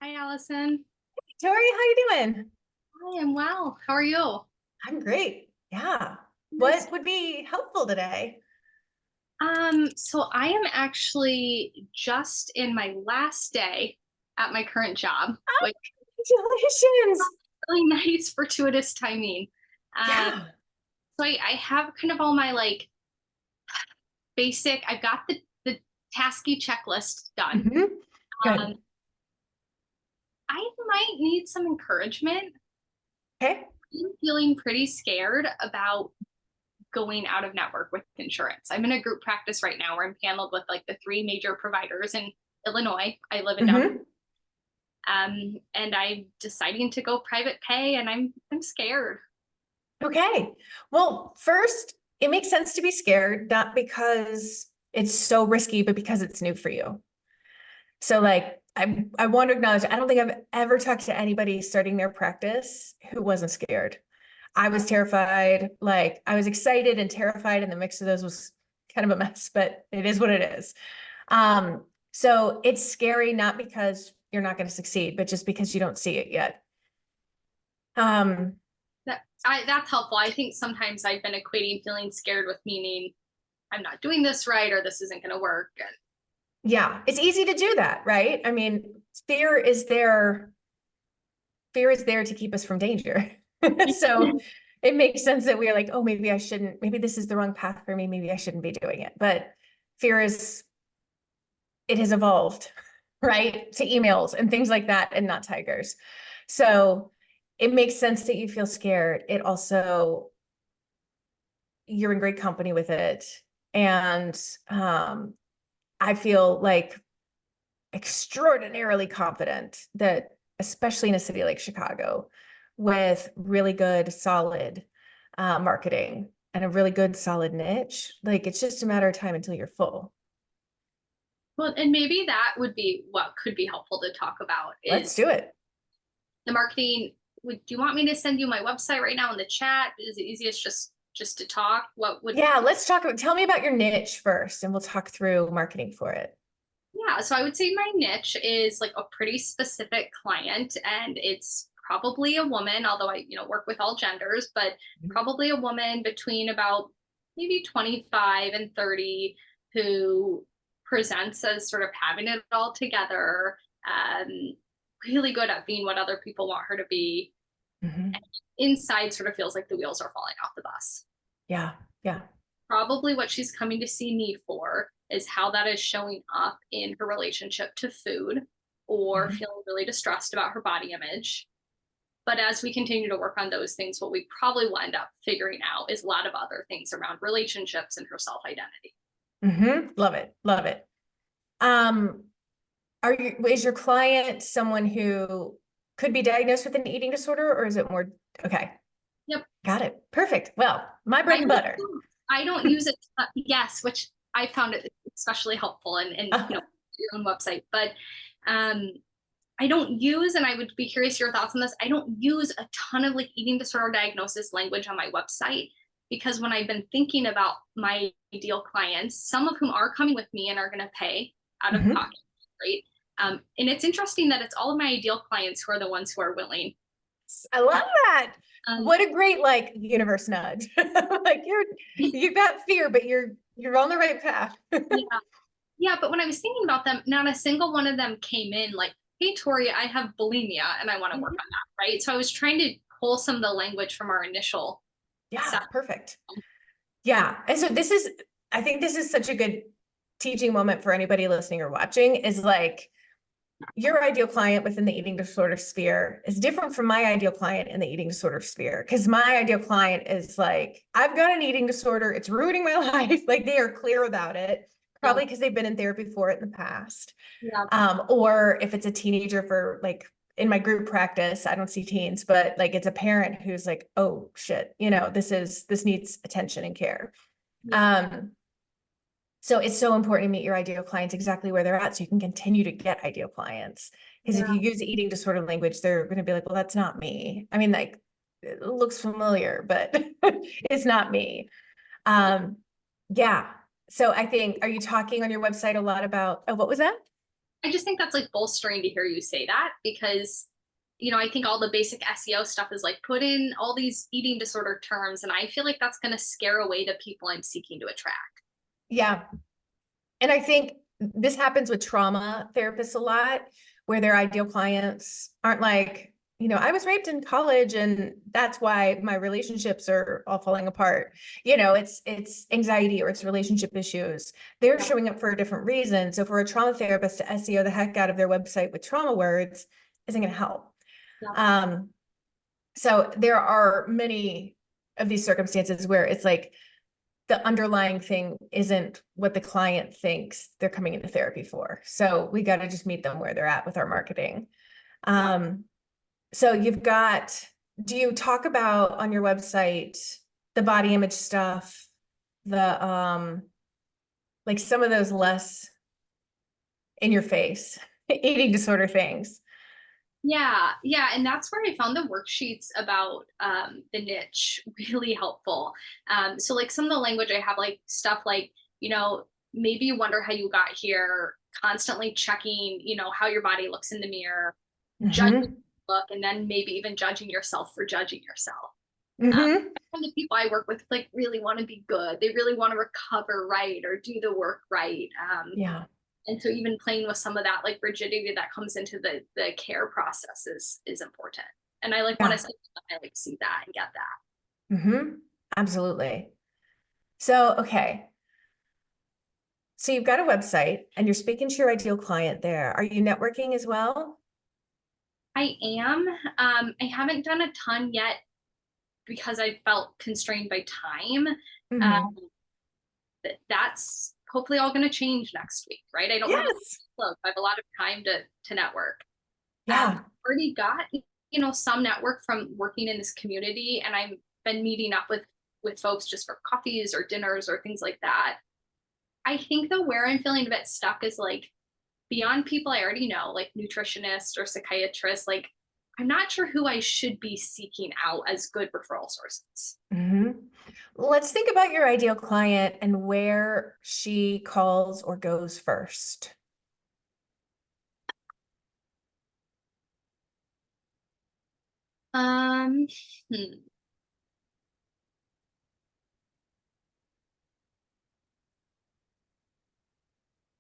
Hi, Allison. Tori, how you doing? I am well. How are you? I'm great. Yeah. Nice. What would be helpful today? So I am actually just in my last day at my current job, which Congratulations. is really nice fortuitous timing. Um, Yeah. so I have kind of all my like I've got the tasky checklist done. Um, Good. I might need some encouragement. Okay. I'm feeling pretty scared about going out of network with insurance. I'm in a group practice right now where I'm paneled with like the three major providers in Illinois. I live in downtown. hmm And I'm deciding to go private pay and I'm scared. Okay. Well, first, it makes sense to be scared, not because it's so risky, but because it's new for you. So like I want to acknowledge, I don't think I've ever talked to anybody starting their practice who wasn't scared. I was terrified, like I was excited and terrified, and the mix of those was kind of a mess, but it is what it is. So it's scary not because you're not going to succeed, but just because you don't see it yet. Um, That's helpful. I think sometimes I've been equating feeling scared with meaning I'm not doing this right or this isn't going to work. And yeah, it's easy to do that, right? I mean, fear is there, fear is there to keep us from danger. So it makes sense that we're like, oh, maybe I shouldn't, maybe this is the wrong path for me, maybe I shouldn't be doing it. But fear is, it has evolved, right? To emails and things like that and not tigers. So it makes sense that you feel scared. It also, you're in great company with it. And I feel like extraordinarily confident that, especially in a city like Chicago, with really good, solid marketing and a really good, solid niche, like it's just a matter of time until you're full. well, and maybe that would be what could be helpful to talk about Let's is do it. the marketing. Do you want me to send you my website right now in the chat? Is it easiest just to talk? What would Yeah, let's talk. Tell me about your niche first, and we'll talk through marketing for it. Yeah, so I would say my niche is like a pretty specific client, and it's probably a woman, although I work with all genders, but probably a woman between about maybe 25 and 30 who presents as sort of having it all together, really good at being what other people want her to be. Mhm. Inside sort of feels like the wheels are falling off the bus. Yeah, yeah. Probably what she's coming to see me for is how that is showing up in her relationship to food or Mhm. feeling really distressed about her body image. But as we continue to work on those things, what we probably will end up figuring out is a lot of other things around relationships and her self identity. Love it, love it. Um, is your client someone who could be diagnosed with an eating disorder, or is it more? Okay, Yep. got it. Perfect. Well, my bread I and don't, butter. I don't use it, yes, which I found it especially helpful and your own website. But um, I don't use, and I would be curious your thoughts on this. I don't use a ton of like eating disorder diagnosis language on my website because when I've been thinking about my ideal clients, some of whom are coming with me and are going to pay out of Mhm. pocket, right? And it's interesting that it's all of my ideal clients who are the ones who are willing. I love that. Um, What a great like universe nudge. Like you've got fear, but you're on the right path. yeah, yeah. But when I was thinking about them, not a single one of them came in like, "Hey, Tori, I have bulimia and I want to work Mhm. on that," right? So I was trying to pull some of the language from our initial Yeah, set. perfect. Yeah. And so this is, I think this is such a good teaching moment for anybody listening or watching is like your ideal client within the eating disorder sphere is different from my ideal client in the eating disorder sphere. Because my ideal client is like, I've got an eating disorder. It's ruining my life. Like they are clear about it, Yeah, probably because they've been in therapy for it in the past. yeah. Or if it's a teenager for like in my group practice, I don't see teens, but like it's a parent who's like, oh shit, this needs attention and care. Yeah. Um, so it's so important to meet your ideal clients exactly where they're at so you can continue to get ideal clients. Because if Yeah. you use eating disorder language, they're going to be like, well, that's not me. I mean, like, it looks familiar, but it's not me. Um, yeah. So I think, are you talking on your website a lot about, oh, what was that? I just think that's like bolstering to hear you say that because, I think all the basic SEO stuff is like put in all these eating disorder terms. And I feel like that's going to scare away the people I'm seeking to attract. Yeah. And I think this happens with trauma therapists a lot, where their ideal clients aren't like, I was raped in college and that's why my relationships are all falling apart. It's anxiety or it's relationship issues. They're Yeah. showing up for a different reason. So for a trauma therapist to SEO the heck out of their website with trauma words isn't going to help. Yeah. Um, so there are many of these circumstances where it's like the underlying thing isn't what the client thinks they're coming into therapy for. So we got to just meet them where they're at with our marketing. Yeah. Um, so do you talk about on your website the body image stuff, the like some of those less in your face eating disorder things? Yeah, yeah, and that's where I found the worksheets about the niche really helpful. So like some of the language I have, like stuff like, maybe you wonder how you got here, constantly checking, how your body looks in the mirror, judging Mm-hmm. look, and then maybe even judging yourself for judging yourself. Um, Mm-hmm. and the people I work with like really want to be good. They really want to recover right or do the work right. Yeah. And so even playing with some of that like rigidity that comes into the care process is important. And I like want to Yeah. say I like see that and get that. Mm-hmm. Absolutely. So, okay. So you've got a website and you're speaking to your ideal client there. Are you networking as well? I am. I haven't done a ton yet because I felt constrained by time. Mm-hmm. Um, that's hopefully all going to change next week, right? I don't have a Yes. look. I have a lot of time to network. Yeah. Already got some network from working in this community, and I've been meeting up with folks just for coffees or dinners or things like that. I think though where I'm feeling a bit stuck is like beyond people I already know, like nutritionists or psychiatrists. Like I'm not sure who I should be seeking out as good referral sources. Mm-hmm. Let's think about your ideal client and where she calls or goes first. Um, hmm.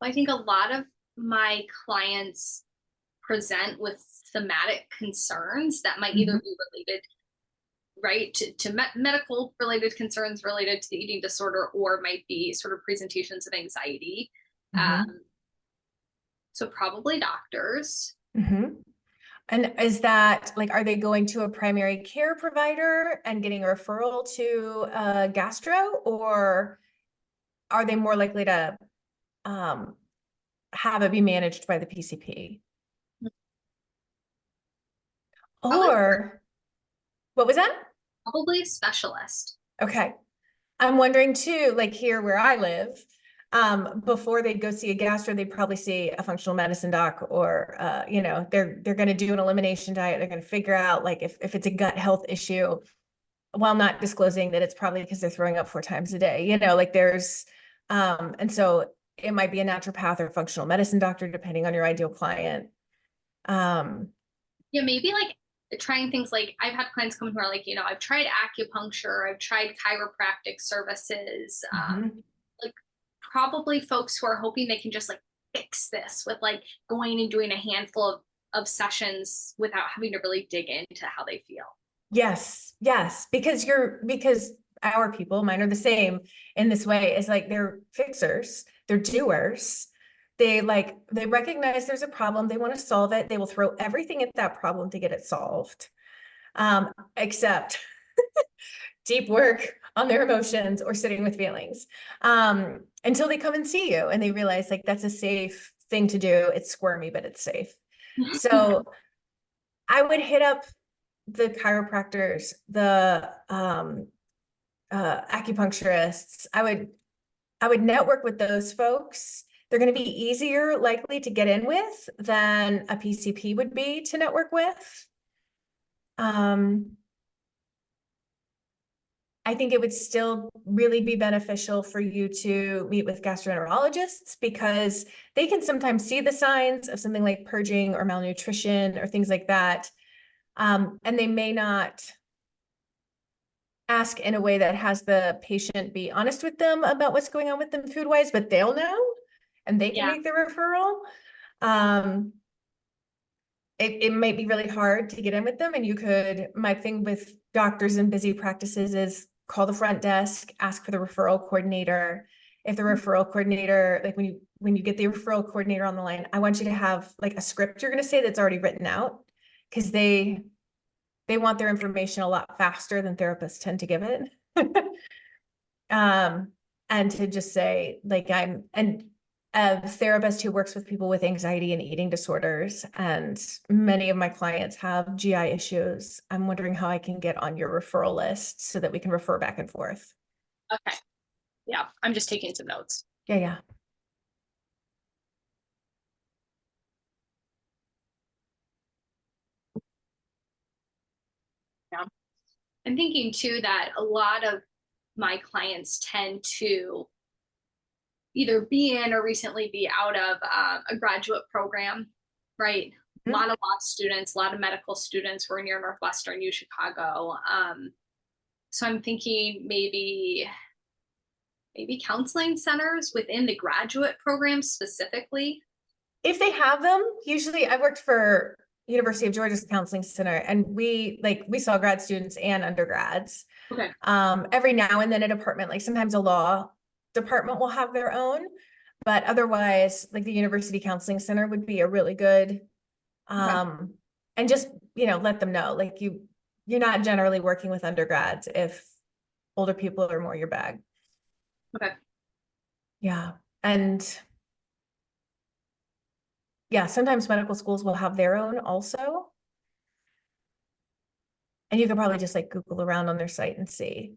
I think a lot of my clients present with thematic concerns that might either Mm-hmm. be related right to medical related concerns related to the eating disorder or might be sort of presentations of anxiety. Mm-hmm. So probably doctors. Mm-hmm. And is that like, are they going to a primary care provider and getting a referral to gastro, or are they more likely to um, have it be managed by the PCP? probably Or what was that? probably a specialist. Okay. I'm wondering too, like here where I live, before they'd go see a gastro, they'd probably see a functional medicine doc, or they're going to do an elimination diet. They're going to figure out like if it's a gut health issue, while not disclosing that it's probably because they're throwing up 4 times a day. Like there's and so it might be a naturopath or functional medicine doctor, depending on your ideal client. Um, Yeah, maybe like trying things like I've had clients come who are like, I've tried acupuncture, I've tried chiropractic services, mhm. like probably folks who are hoping they can just like fix this with like going and doing a handful of sessions without having to really dig into how they feel. Yes, yes, because our people, mine are the same in this way, is like they're fixers, they're doers. They recognize there's a problem, they want to solve it, they will throw everything at that problem to get it solved. Except deep work on their emotions or sitting with feelings. Until they come and see you and they realize like that's a safe thing to do. It's squirmy, but it's safe. So I would hit up the chiropractors, the acupuncturists. I would network with those folks. They're going to be easier likely to get in with than a PCP would be to network with. Um, I think it would still really be beneficial for you to meet with gastroenterologists because they can sometimes see the signs of something like purging or malnutrition or things like that. And they may not ask in a way that has the patient be honest with them about what's going on with them food wise, but they'll know and they can Yeah. make the referral. Um, it might be really hard to get in with them. And my thing with doctors in busy practices is call the front desk, ask for the referral coordinator. If the referral coordinator, like when you get the referral coordinator on the line, I want you to have like a script you're going to say that's already written out because they want their information a lot faster than therapists tend to give it. And to just say like I'm a therapist who works with people with anxiety and eating disorders, and many of my clients have GI issues. I'm wondering how I can get on your referral list so that we can refer back and forth. Okay. Yeah. I'm just taking some notes. Yeah, yeah. Yeah. I'm thinking too that a lot of my clients tend to either be in or recently be out of a graduate program, right? A Mhm. lot of law students, a lot of medical students. We're near Northwestern U Chicago. So I'm thinking maybe counseling centers within the graduate program specifically. If they have them, usually I worked for University of Georgia's counseling center, and we saw grad students and undergrads. Okay. Every now and then a department, like sometimes a law department will have their own, but otherwise, like the University Counseling Center would be a really good, Okay. and just, let them know, like you're not generally working with undergrads if older people are more your bag. Okay. Yeah. And yeah, sometimes medical schools will have their own also. And you could probably just like Google around on their site and see.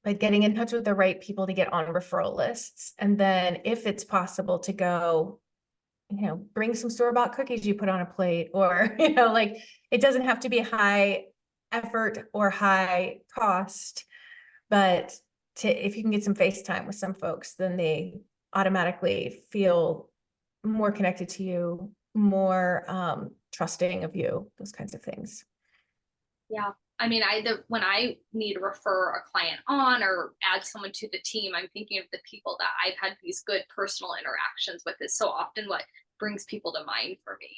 But getting in touch with the right people to get on referral lists. And then if it's possible to go, bring some store-bought cookies you put on a plate, or, like it doesn't have to be high effort or high cost, but if you can get some FaceTime with some folks, then they automatically feel more connected to you, more trusting of you, those kinds of things. Yeah. I mean, when I need to refer a client on or add someone to the team, I'm thinking of the people that I've had these good personal interactions with is so often what brings people to mind for me.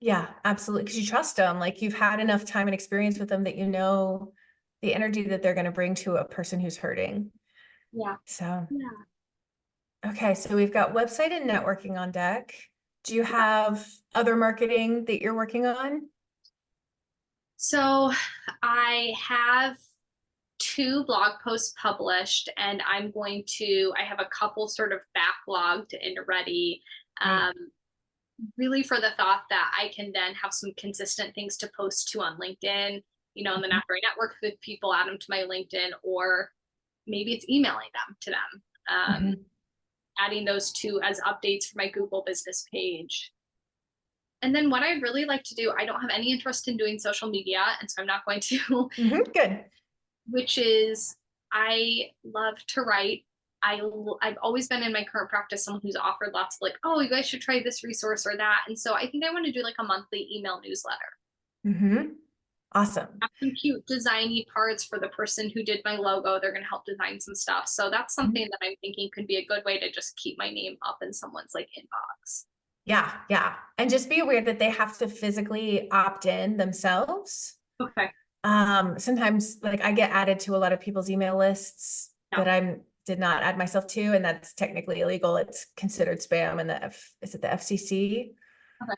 Yeah, absolutely. Because you trust them, like you've had enough time and experience with them that you know the energy that they're going to bring to a person who's hurting. Yeah. So, Yeah. okay, so we've got website and networking on deck. Do you have other marketing that you're working on? So I have two blog posts published, and I have a couple sort of backlogged and ready. Right. Um, really for the thought that I can then have some consistent things to post to on LinkedIn, and then Mhm. after I network with people, add them to my LinkedIn, or maybe it's emailing them to them, Mhm. adding those two as updates for my Google business page. And then what I really like to do, I don't have any interest in doing social media, and so I'm not going to, Mhm. Good. which is I love to write. I've always been in my current practice someone who's offered lots of like, oh, you guys should try this resource or that. And so I think I want to do like a monthly email newsletter. Mhm. Awesome. Have some cute designy parts for the person who did my logo. They're going to help design some stuff. So that's Mhm. something that I'm thinking could be a good way to just keep my name up in someone's like inbox. Yeah, yeah. And just be aware that they have to physically opt in themselves. Okay. Sometimes like I get added to a lot of people's email lists Yeah. that did not add myself to, and that's technically illegal. It's considered spam, and is it the FCC Okay.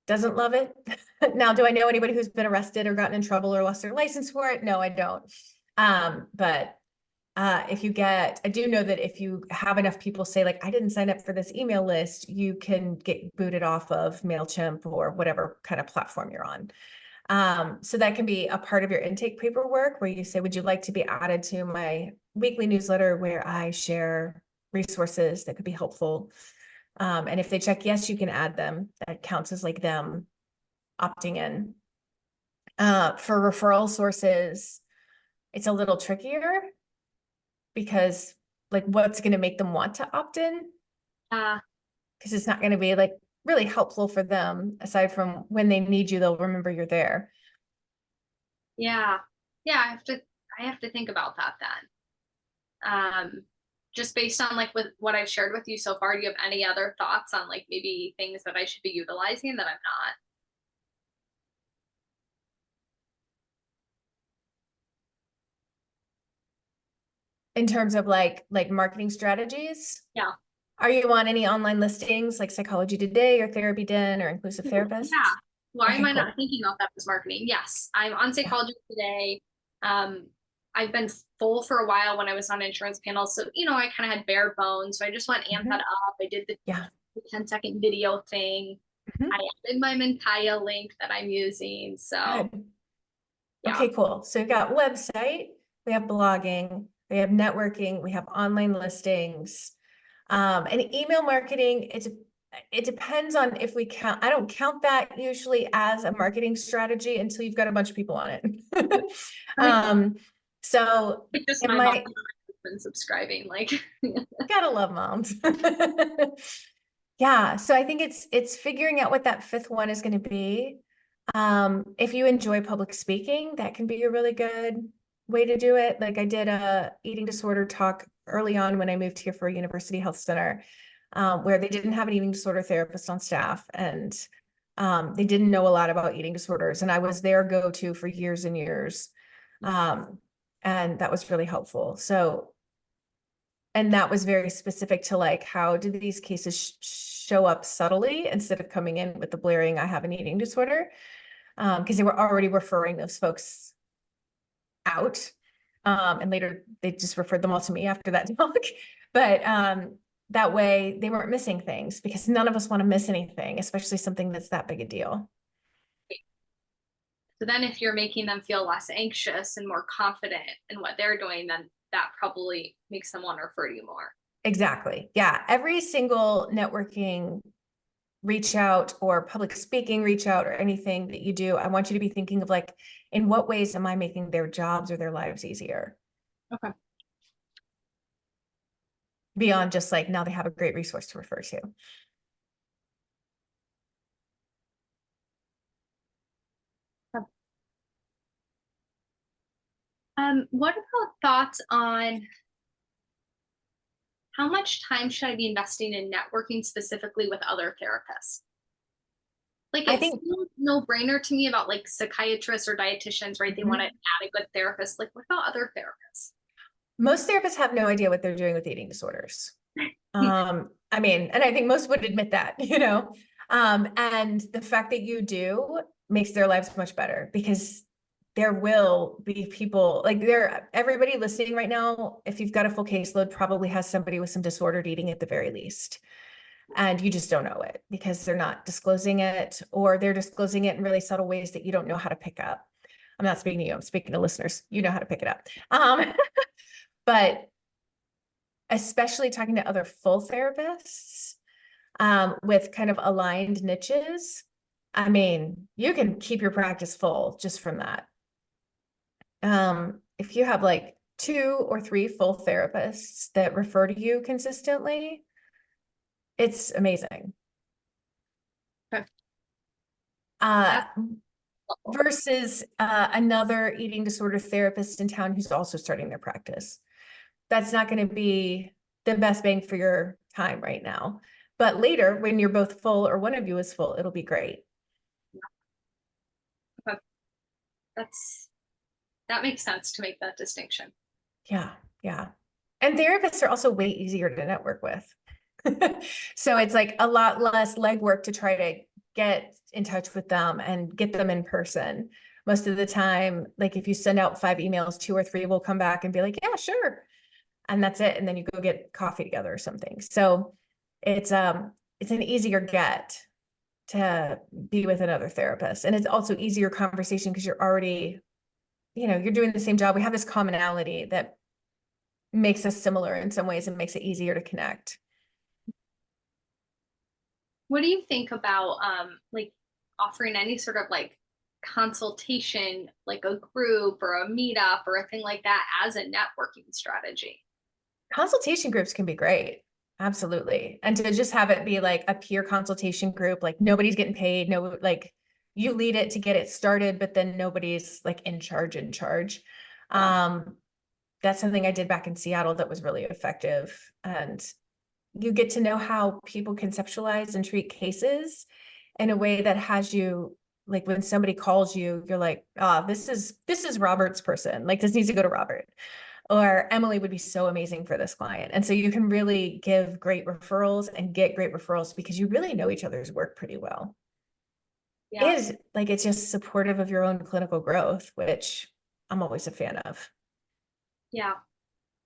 doesn't love it. Now, do I know anybody who's been arrested or gotten in trouble or lost their license for it? No, I don't. But I do know that if you have enough people say like, I didn't sign up for this email list, you can get booted off of MailChimp or whatever kind of platform you're on. So that can be a part of your intake paperwork where you say, would you like to be added to my weekly newsletter where I share resources that could be helpful? And if they check yes, you can add them. That counts as like them opting in. For referral sources, it's a little trickier because like what's going to make them want to opt in? Uh, Because it's not going to be like really helpful for them aside from when they need you, they'll remember you're there. yeah. Yeah, I have to think about that then. Just based on like with what I've shared with you so far, do you have any other thoughts on like maybe things that I should be utilizing that I'm not? In terms of like marketing strategies, Yeah. are you on any online listings like Psychology Today or Therapy Den or Inclusive Yeah. Therapists? Why am Okay, I not cool. thinking about that as marketing? Yes, I'm on Yeah. Psychology Today. Um, I've been full for a while when I was on insurance panels. So, I kind of had bare bones. So I just want to amp that Mhm. up. I did the Yeah. 10-second video thing. Mhm. I added my Mentaya link that I'm using. So, Good. yeah. Okay, cool. So we've got website, we have blogging, we have networking, we have online listings. And email marketing, it depends on if we count. I don't count that usually as a marketing strategy until you've got a bunch of people on it. Right. So Like just it my mom might, has been subscribing. Like, gotta love moms. Yeah, so I think it's figuring out what that fifth one is going to be. If you enjoy public speaking, that can be a really good way to do it. Like I did a eating disorder talk early on when I moved here for a university health center, where they didn't have an eating disorder therapist on staff, and they didn't know a lot about eating disorders, and I was their go-to for years and years. Um, and that was really helpful. So, and that was very specific to like, how do these cases show up subtly instead of coming in with the blaring, I have an eating disorder, because they were already referring those folks out. And later they just referred them all to me after that talk. But that way they weren't missing things, because none of us want to miss anything, especially something that's that big a deal. so then if you're making them feel less anxious and more confident in what they're doing, then that probably makes them want to refer to you more. Exactly. Yeah. Every single networking reach out or public speaking reach out or anything that you do, I want you to be thinking of like, in what ways am I making their jobs or their lives easier? Okay. Beyond just like, now they have a great resource to refer to. What about thoughts on how much time should I be investing in networking specifically with other therapists? Like I it think feels no brainer to me about like psychiatrists or dietitians, right? They want to Mhm. add a good therapist. Like, what about other therapists? Most therapists have no idea what they're doing with eating disorders. I mean, and I think most would admit that, and the fact that you do makes their lives much better, because there will be people like everybody listening right now, if you've got a full caseload, probably has somebody with some disordered eating at the very least. And you just don't know it because they're not disclosing it, or they're disclosing it in really subtle ways that you don't know how to pick up. I'm not speaking to you, I'm speaking to listeners. You know how to pick it up. But especially talking to other full therapists, with kind of aligned niches, I mean, you can keep your practice full just from that. If you have like 2 or 3 full therapists that refer to you consistently, it's amazing. Okay. Uh, That's helpful. versus another eating disorder therapist in town who's also starting their practice. That's not going to be the best bang for your time right now. But later, when you're both full or one of you is full, it'll be great. Okay. That makes sense to make that distinction. Yeah, yeah. And therapists are also way easier to network with. So it's like a lot less legwork to try to get in touch with them and get them in person. Most of the time, like if you send out 5 emails, 2 or 3 will come back and be like, yeah, sure. And that's it. And then you go get coffee together or something. So it's an easier get to be with another therapist. And it's also easier conversation because you're already, you're doing the same job. We have this commonality that makes us similar in some ways and makes it easier to connect. What do you think about like offering any sort of like consultation, like a group or a meetup or a thing like that as a networking strategy. Consultation groups can be great. Absolutely. And to just have it be like a peer consultation group, like nobody's getting paid, no, like you lead it to get it started, but then nobody's like in charge. Yeah. That's something I did back in Seattle that was really effective. And you get to know how people conceptualize and treat cases in a way that has you, like when somebody calls you, you're like, ah, this is Robert's person. Like this needs to go to Robert. Or Emily would be so amazing for this client. And so you can really give great referrals and get great referrals because you really know each other's work pretty well. Yeah. Is like it's just supportive of your own clinical growth, which I'm always a fan of. Yeah.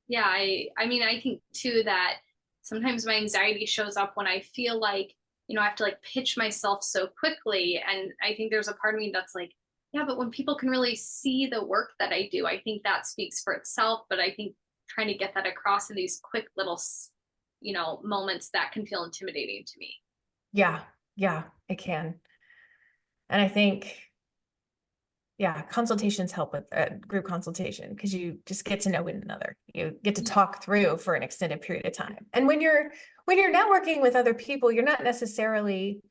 Yeah. I mean, I think too that sometimes my anxiety shows up when I feel like, I have to like pitch myself so quickly. And I think there's a part of me that's like, yeah, but when people can really see the work that I do, I think that speaks for itself. But I think trying to get that across in these quick little, moments that can feel intimidating to me. Yeah, yeah, it can. And I think, yeah, consultations help with group consultation because you just get to know one another. You get to talk through for an extended period of time. And when you're networking with other people, you're not necessarily,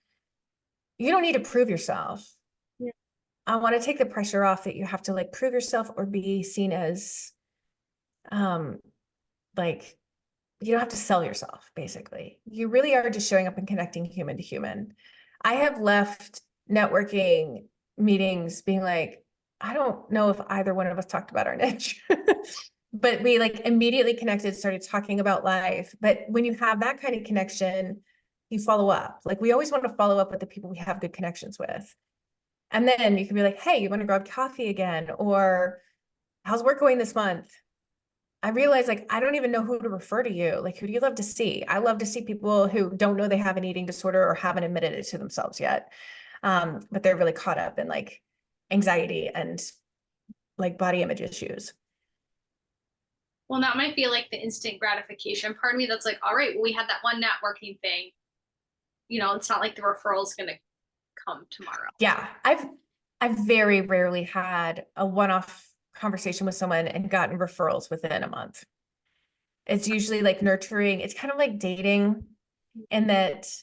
you don't need to prove yourself. Yeah. I want to take the pressure off that you have to like prove yourself or be seen as um like you don't have to sell yourself, basically. You really are just showing up and connecting human to human. I have left networking meetings being like, I don't know if either one of us talked about our niche. But we like immediately connected, started talking about life. But when you have that kind of connection, you follow up. Like we always want to follow up with the people we have good connections with. And then you can be like, hey, you want to grab coffee again? Or how's work going this month? I realize like I don't even know who to refer to you. Like, who do you love to see? I love to see people who don't know they have an eating disorder or haven't admitted it to themselves yet. But they're really caught up in like anxiety and like body image issues. Well, that might be like the instant gratification part of me that's like, all right, well, we had that one networking thing. It's not like the referral's going to come tomorrow. Yeah, I've very rarely had a one-off conversation with someone and gotten referrals within a month. It's usually like nurturing. It's kind of like dating in that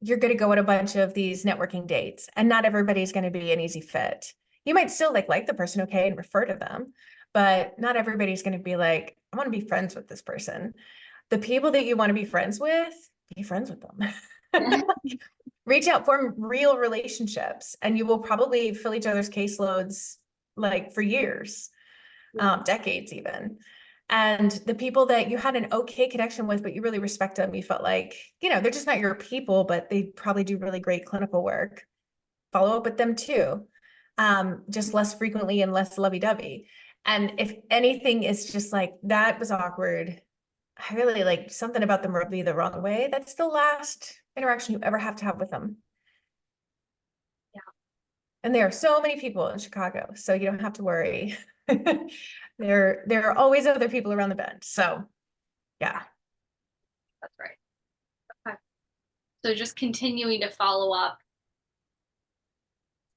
you're going to go on a bunch of these networking dates and not everybody's going to be an easy fit. You might still like the person, okay, and refer to them, but not everybody's going to be like, I want to be friends with this person. The people that you want to be friends with, be friends with them. Reach out, form real relationships, and you will probably fill each other's caseloads like for years, decades even. And the people that you had an okay connection with, but you really respect them, you felt like, they're just not your people, but they probably do really great clinical work. Follow up with them too, just less frequently and less lovey-dovey. And if anything is just like, that was awkward, I really like something about them rubbed me the wrong way, that's the last interaction you ever have to have with them. Yeah, And there are so many people in Chicago, so you don't have to worry. There are always other people around the bend. So yeah. that's right. Okay. So just continuing to follow up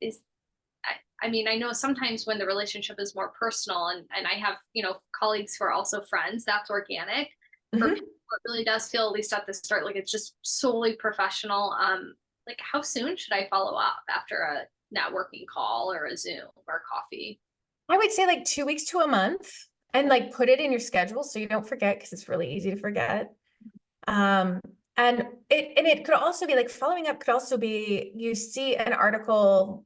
is, I mean, I know sometimes when the relationship is more personal and I have, colleagues who are also friends, that's organic. For Mhm. people, it really does feel, at least at the start, like it's just solely professional. Like how soon should I follow up after a networking call or a Zoom or coffee? I would say like 2 weeks to a month and like put it in your schedule so you don't forget because it's really easy to forget. Um, and it could also be like following up could also be you see an article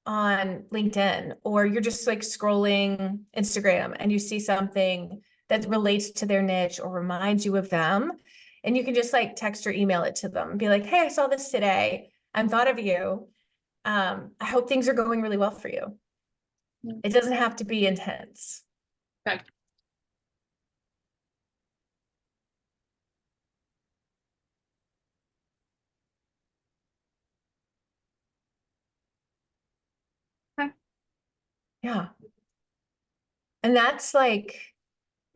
on LinkedIn or you're just like scrolling Instagram and you see something that relates to their niche or reminds you of them. And you can just like text or email it to them, be like, hey, I saw this today. I thought of you. I hope things are going really well for you. It doesn't have to be intense. Okay. Okay. Yeah. And that's like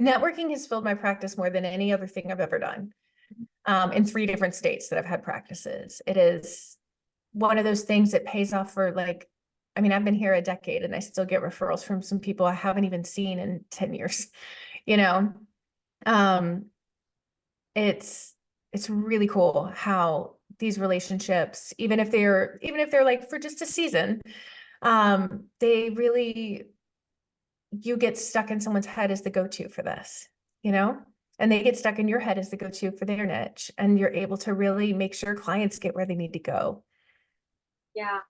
networking has filled my practice more than any other thing I've ever done. In 3 different states that I've had practices. It is one of those things that pays off for like I mean, I've been here a decade and I still get referrals from some people I haven't even seen in 10 years, you know? Um, it's really cool how these relationships, even if they're like for just a season, they really, you get stuck in someone's head as the go-to for this, you know? And they get stuck in your head as the go-to for their niche, and you're able to really make sure clients get where they need to go. Yeah.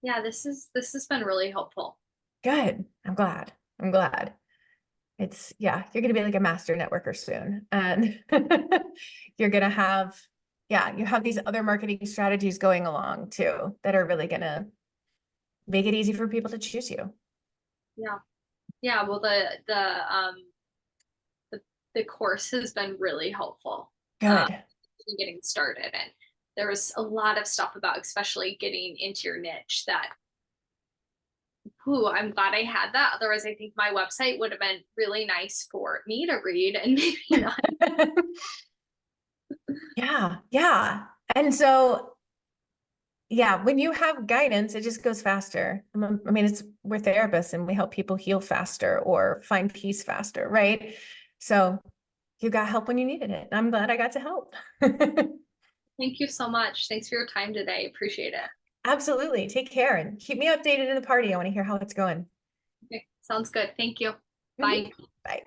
Yeah, this has been really helpful. Good. I'm glad. I'm glad. It's, yeah, you're going to be like a master networker soon. And you're going to have, yeah, you have these other marketing strategies going along too that are really going to make it easy for people to choose you. Yeah. Yeah, well the the course has been really helpful. Um Good. in getting started, and there was a lot of stuff about especially getting into your niche that ooh, I'm glad I had that. Otherwise, I think my website would have been really nice for me to read and maybe not. Yeah. Yeah. And so, yeah, when you have guidance, it just goes faster. I mean, we're therapists and we help people heal faster or find peace faster, right? So you got help when you needed it. I'm glad I got to help. Thank you so much. Thanks for your time today. Appreciate it. Absolutely. Take care and keep me updated in the party. I want to hear how it's going. Okay, sounds good. Thank you. Mhm. Bye. Bye.